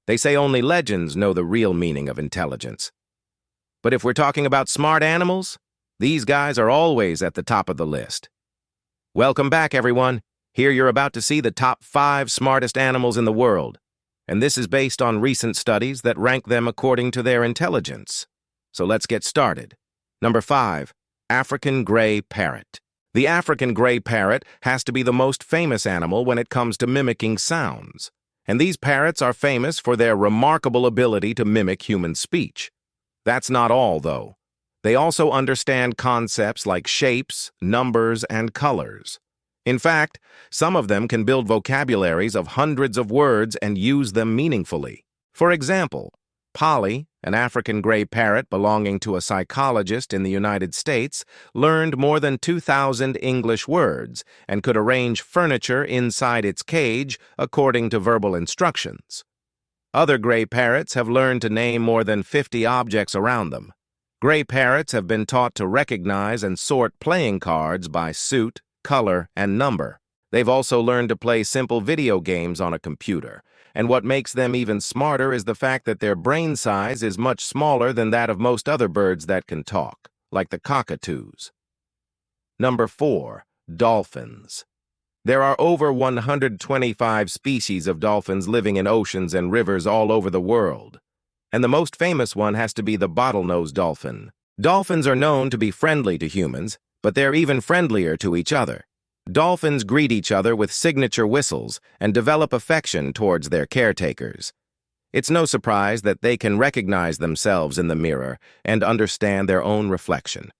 They say only legends know the real meaning of intelligence. But if we're talking about smart animals, these guys are always at the top of the list. Welcome back, everyone. Here you're about to see the top 5 smartest animals in the world, and this is based on recent studies that rank them according to their intelligence. So let's get started. Number 5, African gray parrot. The African gray parrot has to be the most famous animal when it comes to mimicking sounds. And these parrots are famous for their remarkable ability to mimic human speech. That's not all, though. They also understand concepts like shapes, numbers, and colors. In fact, some of them can build vocabularies of hundreds of words and use them meaningfully. For example, Polly, an African gray parrot belonging to a psychologist in the United States, learned more than 2,000 English words and could arrange furniture inside its cage according to verbal instructions. Other gray parrots have learned to name more than 50 objects around them. Gray parrots have been taught to recognize and sort playing cards by suit, color, and number. They've also learned to play simple video games on a computer. And what makes them even smarter is the fact that their brain size is much smaller than that of most other birds that can talk, like the cockatoos. Number 4, dolphins. There are over 125 species of dolphins living in oceans and rivers all over the world. And the most famous one has to be the bottlenose dolphin. Dolphins are known to be friendly to humans, but they're even friendlier to each other. Dolphins greet each other with signature whistles and develop affection towards their caretakers. It's no surprise that they can recognize themselves in the mirror and understand their own reflection.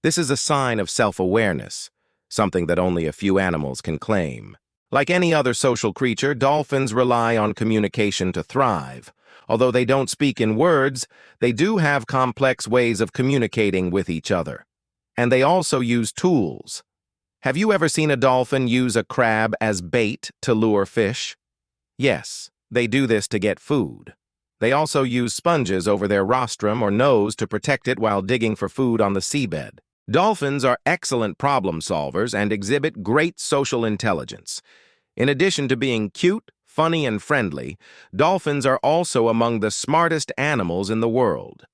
This is a sign of self-awareness, something that only a few animals can claim. Like any other social creature, dolphins rely on communication to thrive. Although they don't speak in words, they do have complex ways of communicating with each other. And they also use tools. Have you ever seen a dolphin use a crab as bait to lure fish? Yes, they do this to get food. They also use sponges over their rostrum or nose to protect it while digging for food on the seabed. Dolphins are excellent problem solvers and exhibit great social intelligence. In addition to being cute, funny, and friendly, dolphins are also among the smartest animals in the world.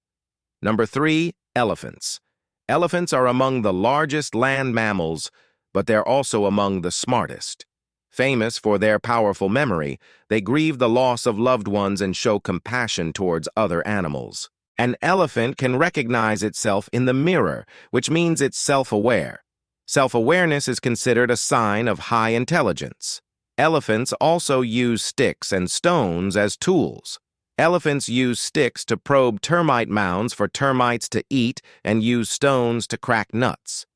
Number 3, elephants. Elephants are among the largest land mammals, but they're also among the smartest. Famous for their powerful memory, they grieve the loss of loved ones and show compassion towards other animals. An elephant can recognize itself in the mirror, which means it's self-aware. Self-awareness is considered a sign of high intelligence. Elephants also use sticks and stones as tools. Elephants use sticks to probe termite mounds for termites to eat and use stones to crack nuts.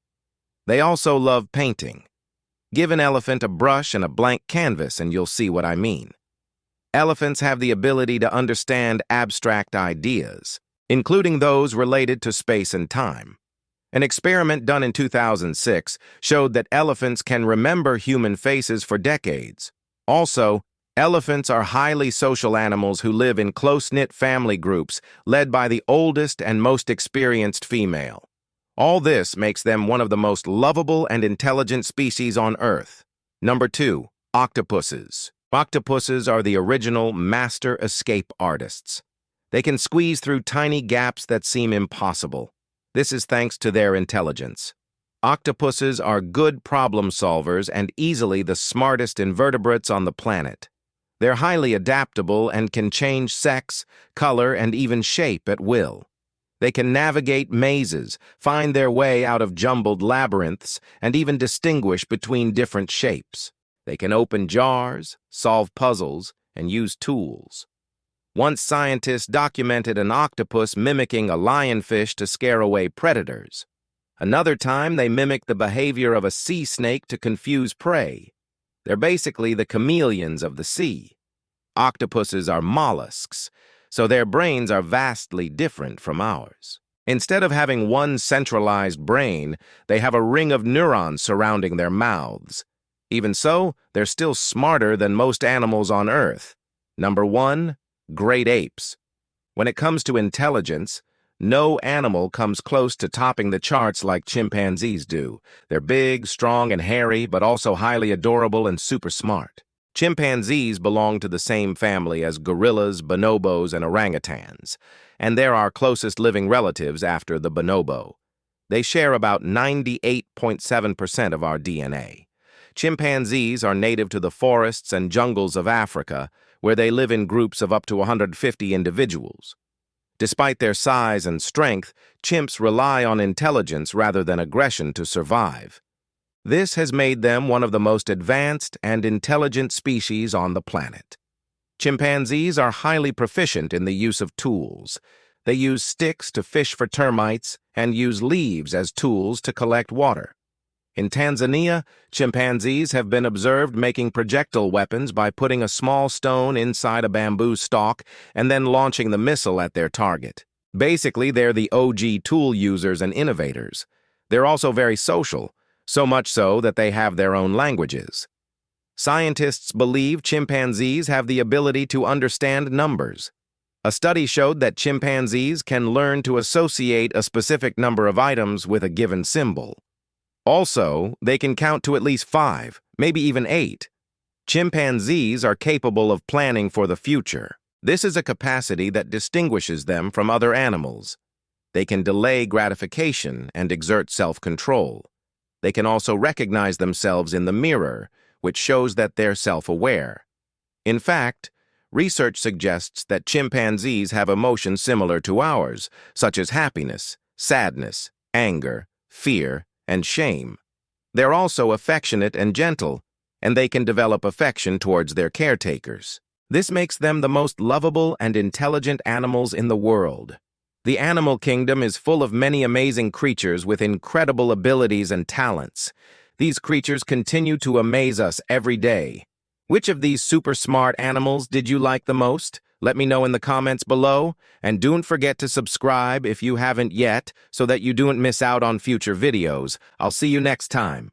They also love painting. Give an elephant a brush and a blank canvas and you'll see what I mean. Elephants have the ability to understand abstract ideas, including those related to space and time. An experiment done in 2006 showed that elephants can remember human faces for decades. Also, elephants are highly social animals who live in close-knit family groups led by the oldest and most experienced female. All this makes them one of the most lovable and intelligent species on Earth. Number 2, octopuses. Octopuses are the original master escape artists. They can squeeze through tiny gaps that seem impossible. This is thanks to their intelligence. Octopuses are good problem solvers and easily the smartest invertebrates on the planet. They're highly adaptable and can change sex, color, and even shape at will. They can navigate mazes, find their way out of jumbled labyrinths, and even distinguish between different shapes. They can open jars, solve puzzles, and use tools. Once scientists documented an octopus mimicking a lionfish to scare away predators. Another time, they mimicked the behavior of a sea snake to confuse prey. They're basically the chameleons of the sea. Octopuses are mollusks, so their brains are vastly different from ours. Instead of having one centralized brain, they have a ring of neurons surrounding their mouths. Even so, they're still smarter than most animals on Earth. Number 1, great apes. When it comes to intelligence, no animal comes close to topping the charts like chimpanzees do. They're big, strong, and hairy, but also highly adorable and super smart. Chimpanzees belong to the same family as gorillas, bonobos, and orangutans, and they're our closest living relatives after the bonobo. They share about 98.7% of our DNA. Chimpanzees are native to the forests and jungles of Africa, where they live in groups of up to 150 individuals. Despite their size and strength, chimps rely on intelligence rather than aggression to survive. This has made them one of the most advanced and intelligent species on the planet. Chimpanzees are highly proficient in the use of tools. They use sticks to fish for termites and use leaves as tools to collect water. In Tanzania, chimpanzees have been observed making projectile weapons by putting a small stone inside a bamboo stalk and then launching the missile at their target. Basically, they're the OG tool users and innovators. They're also very social, so much so that they have their own languages. Scientists believe chimpanzees have the ability to understand numbers. A study showed that chimpanzees can learn to associate a specific number of items with a given symbol. Also, they can count to at least 5, maybe even 8. Chimpanzees are capable of planning for the future. This is a capacity that distinguishes them from other animals. They can delay gratification and exert self-control. They can also recognize themselves in the mirror, which shows that they're self-aware. In fact, research suggests that chimpanzees have emotions similar to ours, such as happiness, sadness, anger, fear, and shame. They're also affectionate and gentle, and they can develop affection towards their caretakers. This makes them the most lovable and intelligent animals in the world. The animal kingdom is full of many amazing creatures with incredible abilities and talents. These creatures continue to amaze us every day. Which of these super smart animals did you like the most? Let me know in the comments below, and don't forget to subscribe if you haven't yet so that you don't miss out on future videos. I'll see you next time.